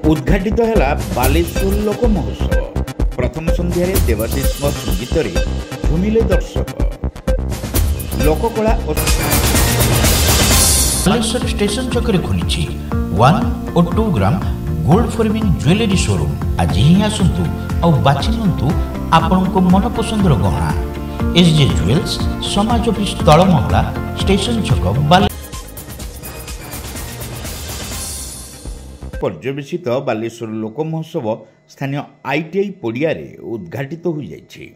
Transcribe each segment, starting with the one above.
उद्घाटित है बालेश्वर लोक महोत्सव। प्रथम संध्यारे देवाशीष संगीत झुमिले दर्शक। लोककला बालेश्वर स्टेशन चक्कर खुली 1 और 2 ग्राम गोल्ड फॉरमिन ज्वेलरी शोरूम। आज ही आसतु और बाछि नियंतु आपनको मन पसंदर गहना। एसजे ज्वेल्स समाज ऑफिस तलमहला स्टेशन छक बाले। पर्यवेक्षित बालेश्वर लोक महोत्सव स्थानीय आईटीआई पड़िया उद्घाटित हो जाइछि।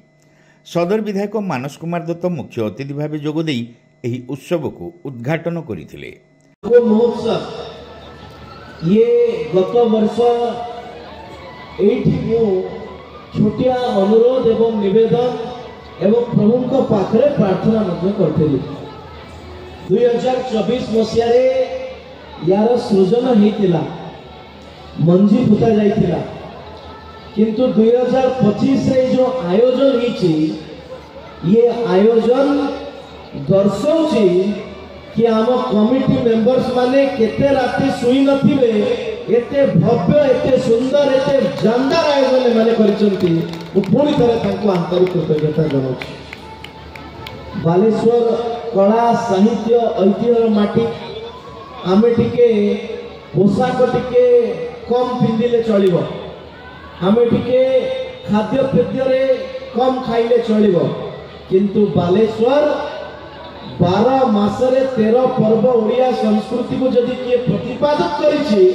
सदर विधायक मानस कुमार दत्त मुख्य अतिथि भाव जोगदे एही उत्सव को उद्घाटन करथिले। महोत्सव ये गत वर्ष एठी छोटिया अनुरोध एवं निवेदन एवं प्रभु को पाखरे प्रार्थना मध्य करथिली। 2024 मसिया रे यार सृजन हेतिला, मंजी पुता जाइतिला, किंतु 2025 रे जो आयोजन हिची ये आयोजन दर्शाउची कि आम कमिटी मेंबर्स माने केते राति सुई नथिबे, एते भव्य एते सुंदर एते जानदार आयोजन माने करिसंती। पुणी थरे तांको आंतरिक कृतज्ञता जनाउची। बालेश्वर कला साहित्य ऐतिह्यर माटी आमे टिके पोशाक टिके कम पिंदिले चलिबो, आमे टिके खाद्य पेद्य रे कम खाइले चलिबो, किंतु बालेश्वर 12 मासरे 13 पर्व ओडिया संस्कृति को जदि किए प्रतिपादित करिछि,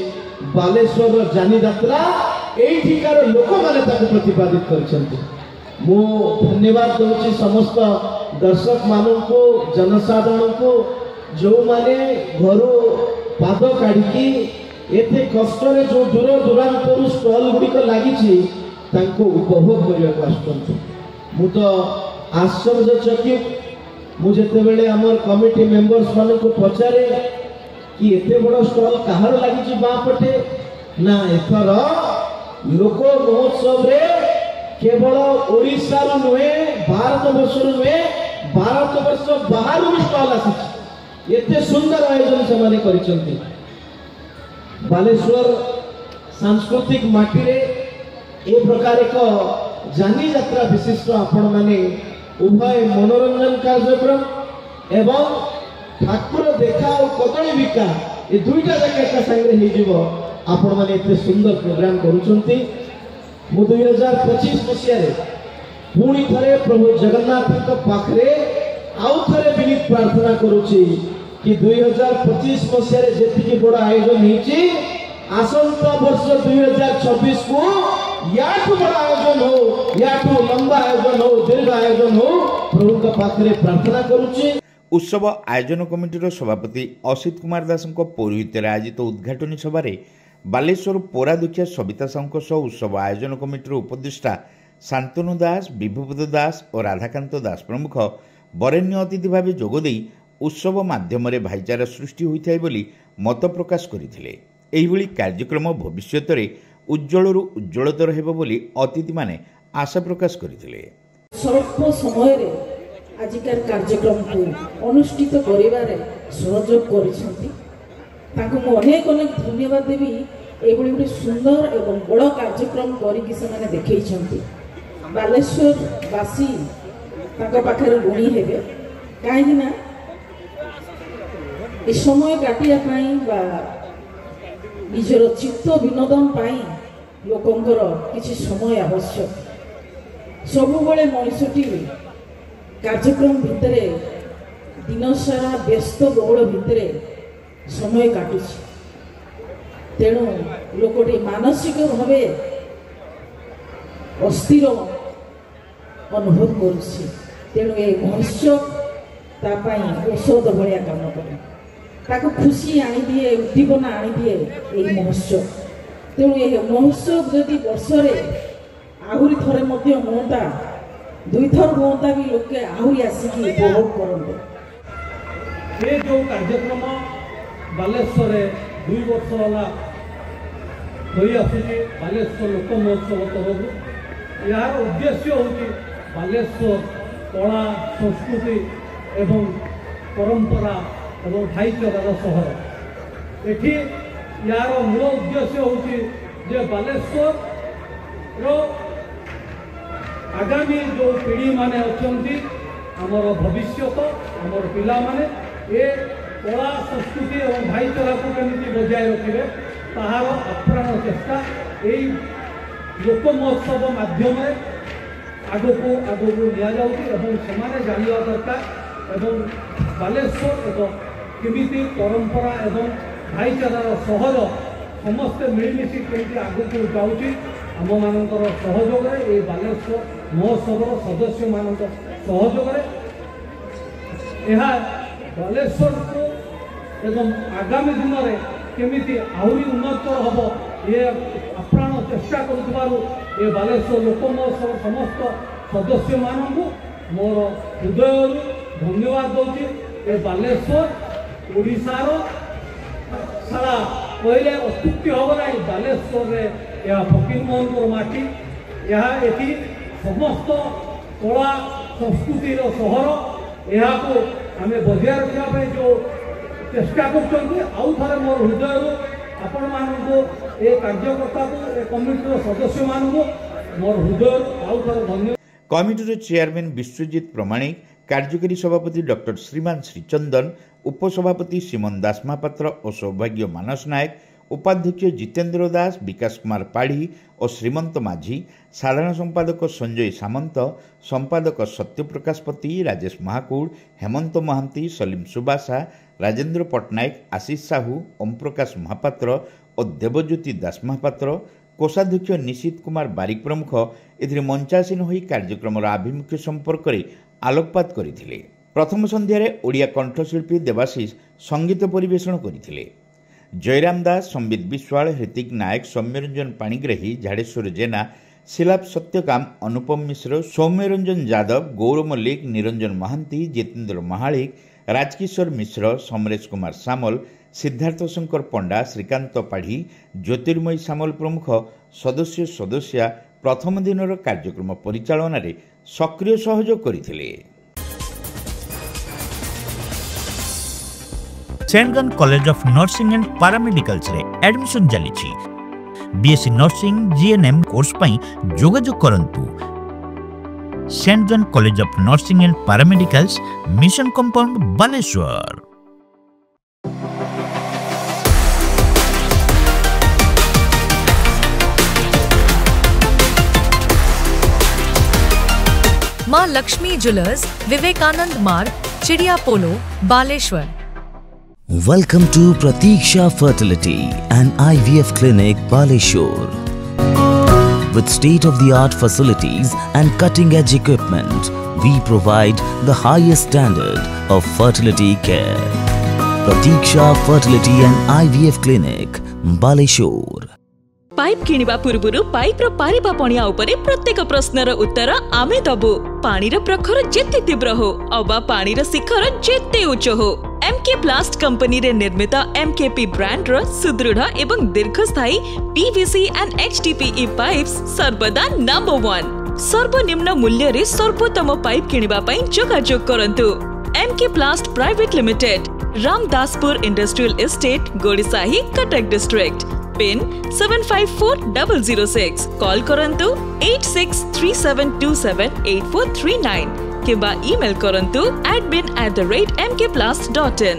बालेश्वर जानी यात्रा एठिकार लोक माने ताको प्रतिपादित करिसंती। मो धन्यवाद दउछि समस्त दर्शक मानन को, जनसाधारण को, जो माने घरो पाद काढिकी एते कष्ट रे जो दूर दूरांतर स्टॉल गुडी को लागिछि तांको उपभोग करिया को आछंती। मु तो आश्चर्यचकित मु जेते बेले हमर कमिटी मेंबर्स मान को पचारे कि एते बड़ स्टॉल कहार लागिछि बापटे ना, एथर लोक महोत्सव रे केवल ओडिसा रु नुहे, भारत वर्ष रु नुहे, भारत वर्ष बाहर भी स्टॉल आसी। एते सुंदर आयोजन से माने करिसंती। बालेश्वर सांस्कृतिक माटी रे ए प्रकार एक जानी यात्रा विशिष्ट आपण माने उभय मनोरंजन कार्यक्रम एवं ठाकुर देखा और कदली बिका ए दुईटा जाके एक संगे हे जीवो। आपण माने एते सुंदर प्रोग्राम करूचंती। मु 2025 मसिया रे पुणी थरे प्रभु जगन्नाथ के पाखरे आउ थरे विनीत प्रार्थना करूची कि 2025 मसिया रे जेतिकी बड़ आयोजन हिची, आसंता वर्ष 2026 को याठू बड़ आयोजन हो, याठू लंबा आयोजन हो, दीर्घ आयोजन हो, प्रभु का पाखरे प्रार्थना करूची। उत्सव आयोजन कमिटीर सभापति असित कुमार दास पौरोहित्य आयोजित उद्घाटनी सभा बालेश्वर पोरादुखिया सविता साहू सह उत्सव आयोजन कमिटीर उपदेष्टा शांतनु दास, विभूपद दास और राधाकांत दास प्रमुख बरेण्य अतिथि भाव जोगदे उत्सव माध्यम भाईचारा सृष्टि होता है बोली मत प्रकाश करथिले। एहिभଳି कार्यक्रम भविष्यत रे उज्जवलरू उज्जवलतर हेबो बोली अतिथि माने आशा प्रकाश करथिले। स्वल्प समय रे आजिकार कार्यक्रम को अनुष्ठित करिवारे सहयोग करिसंती। ताको मु अनेक अनेक धन्यवाद देबी। एभଳି गोटे सुंदर एवं बड़ कार्यक्रम करिकि से माने देखैछंती। बालेश्वर वासी ताको पाखरे गुणी हेबे, काहेकि ना ए समय काटिया पाई बा निजर चित्त विनोदन पाई लोकंकर किछि समय आवश्यक। सबुबले मनुष्यटी कार्यक्रम भितरे दिन सारा व्यस्त बहुल भितरे समय काटुछि, तेणु लोकटी मानसिक भावे अस्थिर अनुभव करुछि। तेणु ए महोत्सव तापाई औषध भलिया काम करे, ताको खुशी आनी दिए, उद्दीपना आनी दिए ए महोत्सव। तेणु ए महोत्सव जदि वर्षरे आहुरी थरे मध्य होता, 2 थर होता भी लोके आहुरी आसिकी उपभोग करते। ये जो कार्यक्रम बालेश्वर 2 वर्ष वाला होई आसी बालेश्वर लोक महोत्सव तरफ यार उद्देश्य होची बालेश्वर कला संस्कृति एवं परंपरा एवं भाईचारार सहर। एठी यार मूल उद्देश्य होची जे बालेश्वर आगामी जो पीढ़ी माने अच्छी आमर भविष्य आमर पिला माने ए कला संस्कृति और भाईचारा को केମିତି बजाय रखिबे ताहार अप्राण चेष्टा यही लोक महोत्सव माध्यम आगको निया जाउछि एवं समाने जानिया दरकार एवं बालेश्वर एवं केमिति परंपरा एवं भाईचारार सहर समस्ते मिलमिशि केमिति आगको जाउछि आम मानकर सहयोग ये बालेश्वर महोत्सव सदस्य मान सहयोग बालेश्वर को एवं आगामी दिन में केमिति आहरी उन्नत हम ये अप्राण चेष्टा कर बालेश्वर लोक महोत्सव समस्त सदस्य मानू मोर हृदय धन्यवाद दूसरी ए बालेश्वर ओडिशार सारा कहले अत्युक्ति हम ना बालेश्वर यह फकीर मोहन माटी यह एटी समस्त कला संस्कृतिर सहर यहाँ आम बजाय रखा जो चेष्टा कर मोर हृदय आपण मानू ए कार्यकर्ता को कमिटर सदस्य मानू मोर हृदय धन्यवाद। कमिटर चेयरमैन विश्वजित प्रमाणिक, कार्यकारी सभापति डॉक्टर श्रीमान श्रीचंदन, उपसभापति सीमन दास महापात्र और सौभाग्य मानस नायक, उपाध्यक्ष जितेन्द्र दास, विकास कुमार पाढ़ी और श्रीमंत माझी, साधारण संपादक संजय सामंत, संपादक सत्यप्रकाश पति, राजेश महाकूड़, हेमंत महांती, सलीम सुबासा, राजेन्द्र पट्टनायक, आशीष साहू, ओम प्रकाश महापात्र और देवज्योति दास महापात्र, कोषाध्यक्ष निशित कुमार बारिक प्रमुख एथिरे मंचासीन होई कार्यक्रम आभिमुख्य संपर्क में आलोकपात करथिले। प्रथम संध्यारे ओडिया कंठशिल्पी देवाशीष संगीत परिवेषण करथिले। जयराम दास, संबित विश्वाल, हृतिक नायक, सौम्यरंजन पाणिग्राही, झाड़ेश्वर जेना, शिलाप सत्यकाम, अनुपम मिश्र, सौम्यरंजन यादव, गौर मल्लिक, निरंजन महांती, जितेन्द्र महालिक, राजकिशोर मिश्र, समरेश कुमार सामल, सिद्धार्थ शंकर पंडा, श्रीकांत पाढ़ी, ज्योतिर्मयी सामल प्रमुख सदस्या प्रथम दिन कार्यक्रम परिचालन रे सक्रिय सहयोग करथिले। Saint John college of nursing and paramedicals रे एडमिशन चलीछि। बीएससी नर्सिंग जीएनएम कोर्स पई जोगाजोग करंतु। Saint John college of nursing and paramedicals, mission compound, Baleshwar. Maa Lakshmi jewellers, Vivekananda Marg, Chidia Polo, Baleshwar. Welcome to Pratiksha Fertility and IVF Clinic, Baleshwar. With state-of-the-art facilities and cutting-edge equipment, we provide the highest standard of fertility care. Pratiksha Fertility and IVF Clinic, Baleshwar. Pipe किनिबा पूर्वरु pipe रो पारिबा पणिया उपरे प्रत्येक प्रश्नर उत्तर आमे दबु। पानी रो प्रखर जेते तीव्र हो अबा पानी रो शिखर जेते उच्च हो, एमके प्लास्ट कंपनी रे निर्मित एमकेपी ब्रांड रो सुदृढ़ एवं दीर्घस्थायी पीवीसी एंड एचडीपीई पाइप्स सर्वदा नंबर 1। सर्वनिम्न मूल्य रे सर्वोत्तम पाइप किनिबा पई जोगाजोग करंतु। MK plast private limited, Ramdaspur industrial estate, Godisahi, Cuttack district. Pin 754006। Call करंतु 8637278439 किबा ईमेल करंतु admin@mkplast.in।